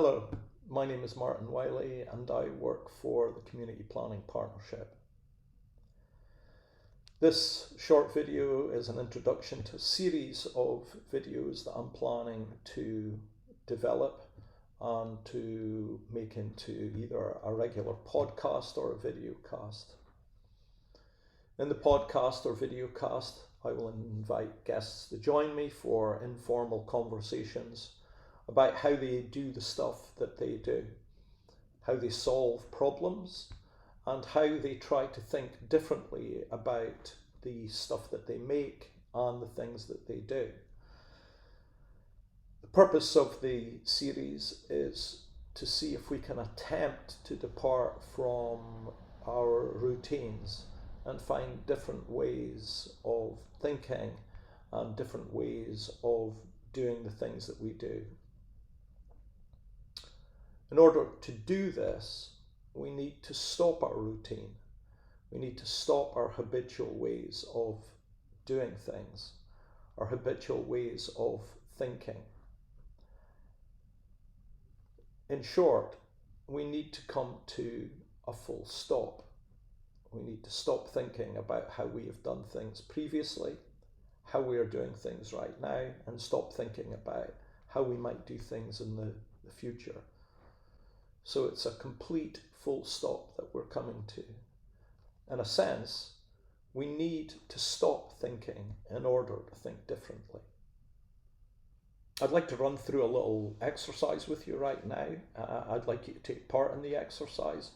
Hello, my name is Martin Wiley and I work for the Community Planning Partnership. This short video is an introduction to a series of videos that I'm planning to develop and to make into either a regular podcast or a video cast. In the podcast or video cast, I will invite guests to join me for informal conversations about how they do the stuff that they do, how they solve problems, and how they try to think differently about the stuff that they make and the things that they do. The purpose of the series is to see if we can attempt to depart from our routines and find different ways of thinking and different ways of doing the things that we do. In order to do this, we need to stop our routine. We need to stop our habitual ways of doing things, our habitual ways of thinking. In short, we need to come to a full stop. We need to stop thinking about how we have done things previously, how we are doing things right now, and stop thinking about how we might do things in the future. So it's a complete full stop that we're coming to. In a sense, we need to stop thinking in order to think differently. I'd like to run through a little exercise with you right now. I'd like you to take part in the exercise.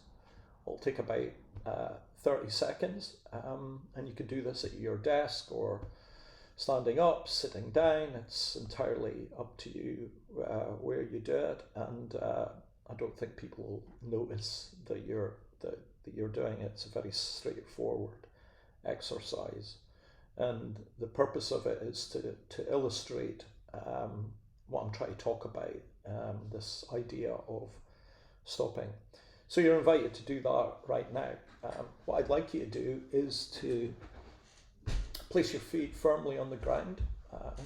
It'll take about 30 seconds, and you can do this at your desk or standing up, sitting down. It's entirely up to you where you do it, and I don't think people will notice that you're doing it. It's a very straightforward exercise, and the purpose of it is to illustrate what I'm trying to talk about, this idea of stopping. So you're invited to do that right now. What I'd like you to do is to place your feet firmly on the ground.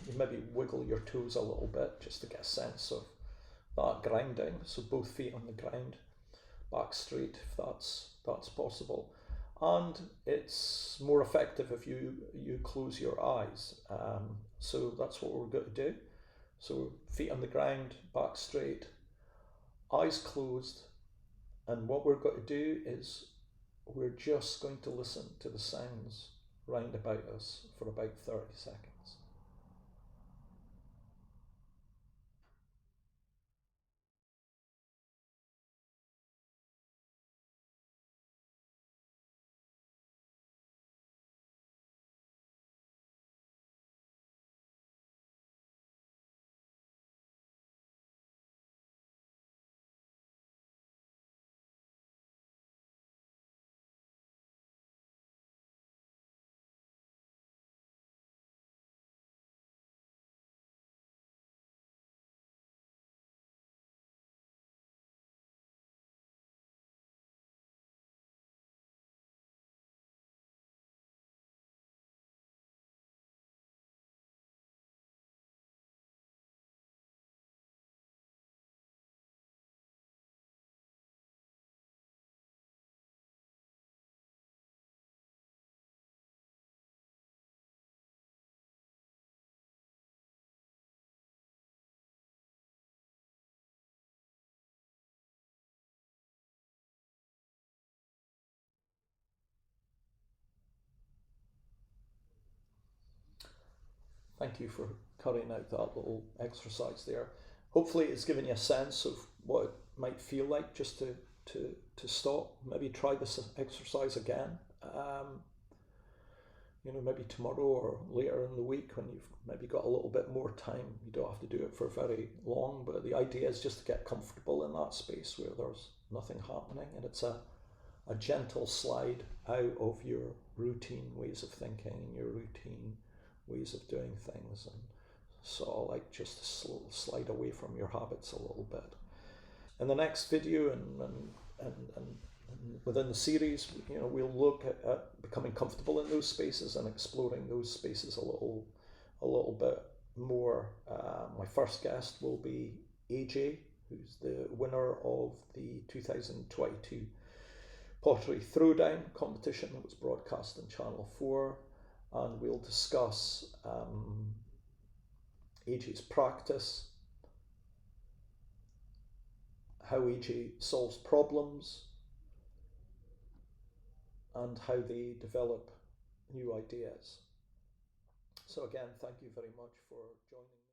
You maybe wiggle your toes a little bit just to get a sense of that grounding. So both feet on the ground, back straight if that's possible. And it's more effective if you close your eyes. So that's what we're going to do. So feet on the ground, back straight, eyes closed. And what we're going to do is we're just going to listen to the sounds round about us for about 30 seconds. Thank you for cutting out that little exercise there. Hopefully it's given you a sense of what it might feel like just to stop. Maybe try this exercise again. Maybe tomorrow or later in the week when you've maybe got a little bit more time. You don't have to do it for very long, but the idea is just to get comfortable in that space where there's nothing happening, and it's a gentle slide out of your routine ways of thinking and your routine ways of doing things, and so like just to slide away from your habits a little bit. In the next video and within the series, we'll look at becoming comfortable in those spaces and exploring those spaces a little bit more. My first guest will be AJ. who's the winner of the 2022 Pottery Throwdown competition that was broadcast on Channel 4. And we'll discuss AJ's practice, how AJ solves problems, and how they develop new ideas. So again, thank you very much for joining me.